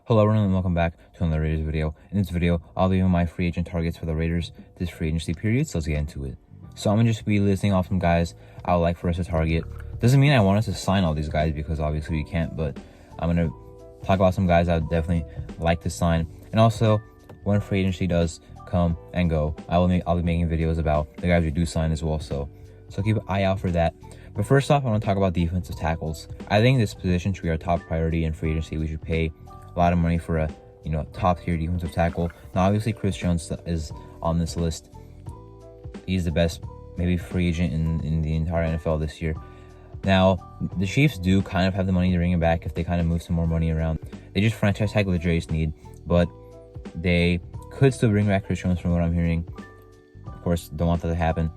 Hello everyone and welcome back to another Raiders video. In this video, I'll be giving my free agent targets for the Raiders this free agency period, so let's get into it. So I'm going to just be listing off some guys I would like for us to target. Doesn't mean I want us to sign all these guys because obviously we can't, but I'm going to talk about some guys I would definitely like to sign. And also, when free agency does come and go, I'll be making videos about the guys we do sign as well, so keep an eye out for that. But first off, I want to talk about defensive tackles. I think this position should be our top priority in free agency. We should pay a lot of money for a top tier defensive tackle. Now obviously Chris Jones is on this list. He's the best maybe free agent in the entire NFL this year. Now the Chiefs do kind of have the money to bring him back if they kind of move some more money around. They just franchise tag L'Jarius Sneed, but they could still bring back Chris Jones from what I'm hearing. Of course, don't want that to happen.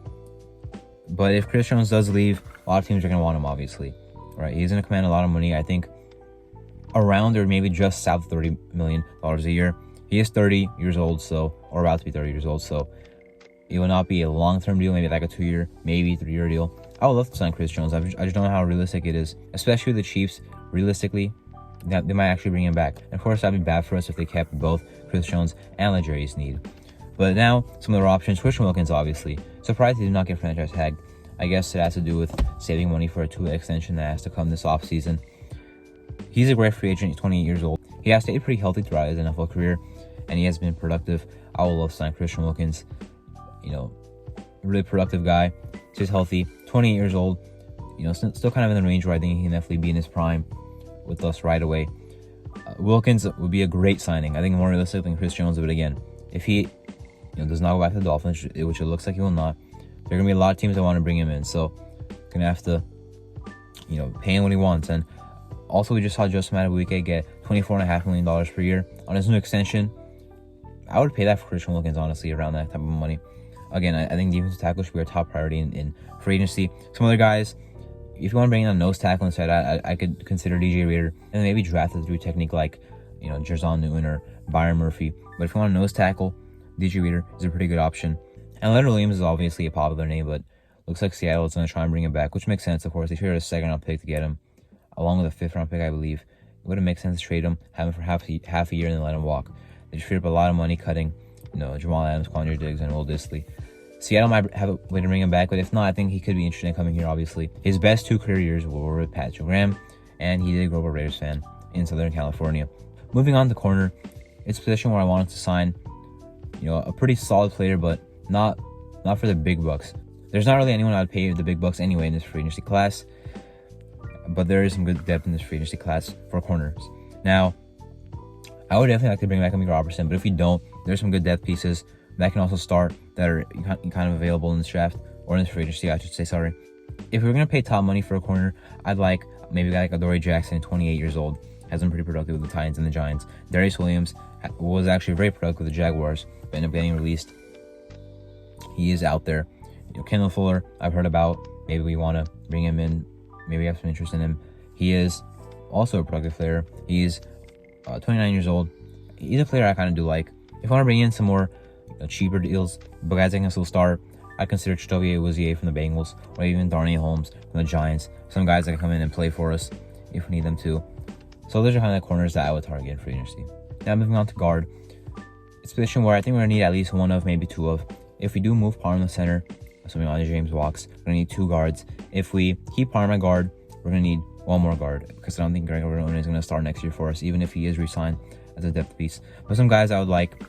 But if Chris Jones does leave, a lot of teams are going to want him, obviously. Right? He's going to command a lot of money. I think around or maybe just south of $30 million a year. He is 30 years old, or about to be 30 years old, so it will not be a long-term deal, maybe like a 2-year, maybe 3-year deal. I would love to sign Chris Jones. I just don't know how realistic it is, especially with the Chiefs. Realistically, that they might actually bring him back. And of course, that'd be bad for us if they kept both Chris Jones and L'Jarius Sneed. But now, some of their options. Christian Wilkins, obviously. Surprised he did not get franchise tagged. I guess it has to do with saving money for a 2-way extension that has to come this offseason. He's a great free agent. He's 28 years old. He has stayed pretty healthy throughout his NFL career, and he has been productive. I would love to sign Christian Wilkins. Really productive guy. Stays healthy. 28 years old. Still kind of in the range where I think he can definitely be in his prime with us right away. Wilkins would be a great signing. I think more realistic than Chris Jones. But again, if he does not go back to the Dolphins, which it looks like he will not, there are going to be a lot of teams that want to bring him in. So, going to have to, pay him what he wants. And also, we just saw Joseph Madubuike get $24.5 million per year on his new extension. I would pay that for Christian Wilkins, honestly, around that type of money. Again, I think defensive tackle should be our top priority in free agency. Some other guys, if you want to bring in a nose tackle instead, I could consider DJ Reader and maybe draft a through technique like, Jerzon Newton or Byron Murphy. But if you want a nose tackle, DJ Reader is a pretty good option. And Leonard Williams is obviously a popular name, but looks like Seattle is going to try and bring him back, which makes sense, of course. They traded a second-round pick to get him, along with a fifth-round pick, I believe. It wouldn't make sense to trade him, have him for half a year, and then let him walk. They just freed up a lot of money cutting, Jamal Adams, Quandre Diggs, and Will Dissly. Seattle might have a way to bring him back, but if not, I think he could be interested in coming here, obviously. His best 2 career years were with Patrick Graham, and he did grow up a Raiders fan in Southern California. Moving on to corner, it's a position where I wanted to sign, a pretty solid player, but not for the big bucks. There's not really anyone I would pay the big bucks anyway in this free agency class, but there is some good depth in this free agency class for corners. Now, I would definitely like to bring back Amir Robertson, but if we don't, there's some good depth pieces that can also start that are kind of available in this draft, or in this free agency, I should say, sorry. If we're going to pay top money for a corner, I'd like maybe a guy like Adoree Jackson, 28 years old, has been pretty productive with the Titans and the Giants. Darius Williams was actually very productive with the Jaguars, but ended up getting released. He is out there. Kendall Fuller, I've heard about. Maybe we want to bring him in. Maybe we have some interest in him. He is also a productive player. He's 29 years old. He's a player I kind of do like. If I want to bring in some more cheaper deals, but guys that can still start, I consider Chidobe Awuzie from the Bengals, or even Darnay Holmes from the Giants. Some guys that can come in and play for us if we need them to. So those are kind of the corners that I would target in free agency. Now moving on to guard. It's a position where I think we're going to need at least one of, maybe 2 of. If we do move Parham to center, assuming Andre James walks, we're going to need 2 guards. If we keep Parham at guard, we're going to need 1 more guard, because I don't think Greg Roman is going to start next year for us, even if he is re-signed as a depth piece. But some guys I would like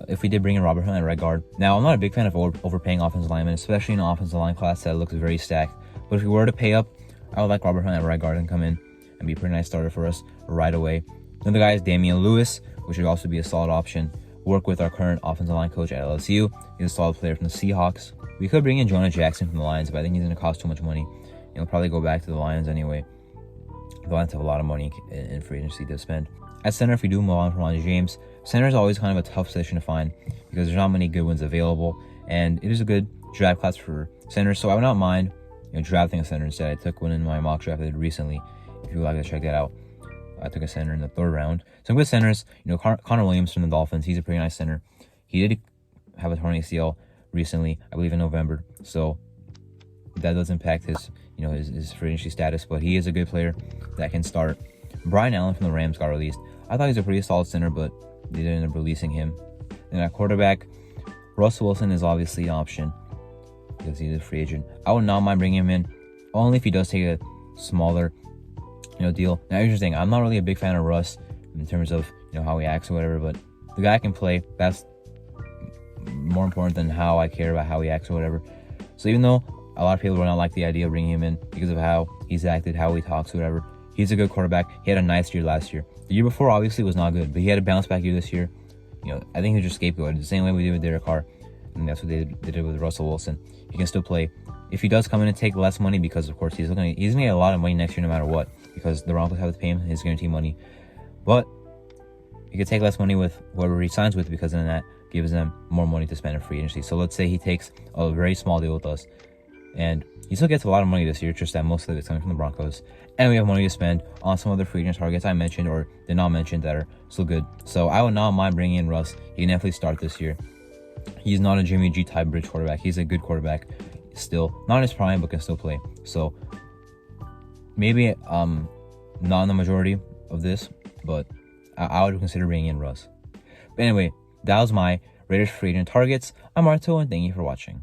if we did bring in Robert Hunt at right guard. Now, I'm not a big fan of overpaying offensive linemen, especially in an offensive line class that looks very stacked. But if we were to pay up, I would like Robert Hunt at right guard and come in and be a pretty nice starter for us right away. Another guy is Damian Lewis, which would also be a solid option. Work with our current offensive line coach at LSU. He's a solid player from the Seahawks. We could bring in Jonah Jackson from the Lions, but I think he's going to cost too much money. He'll probably go back to the Lions anyway. The Lions have a lot of money in free agency to spend. At center, if we do move on from Andre James, center is always kind of a tough position to find because there's not many good ones available, and it is a good draft class for centers, so I would not mind drafting a center instead. I took one in my mock draft I did recently. If you would like to check that out, I took a center in the 3rd round. Some good centers, Connor Williams from the Dolphins, he's a pretty nice center. He did have a torn ACL recently, I believe in November, so that does impact his free agency status, but he is a good player that can start. Brian Allen from the Rams got released. I thought he was a pretty solid center, but they didn't end up releasing him. And at quarterback, Russell Wilson is obviously an option because he's a free agent. I would not mind bringing him in, only if he does take a smaller, deal. Now, interesting. I'm not really a big fan of Russ in terms of how he acts or whatever, but the guy can play. That's more important than how I care about how he acts or whatever. So even though a lot of people will not like the idea of bringing him in because of how he's acted, how he talks, whatever, he's a good quarterback. He had a nice year last year. The year before obviously was not good, but he had a bounce back year this year. I think he just scapegoated the same way we did with Derek Carr, and that's what they did with Russell Wilson. He can still play. If he does come in and take less money, because of course he's gonna get a lot of money next year no matter what, because the Broncos have to pay him his guarantee money. But he could take less money with whoever he signs with, because then that gives them more money to spend in free agency. So let's say he takes a very small deal with us, and he still gets a lot of money this year, just that most of it's coming from the Broncos. And we have money to spend on some other free agent targets I mentioned or did not mention that are still good. So I would not mind bringing in Russ. He can definitely start this year. He's not a Jimmy G type bridge quarterback. He's a good quarterback still. Not in his prime, but can still play. So maybe not in the majority of this, but I would consider bringing in Russ. But anyway, that was my Raiders free agent targets. I'm Marto, and thank you for watching.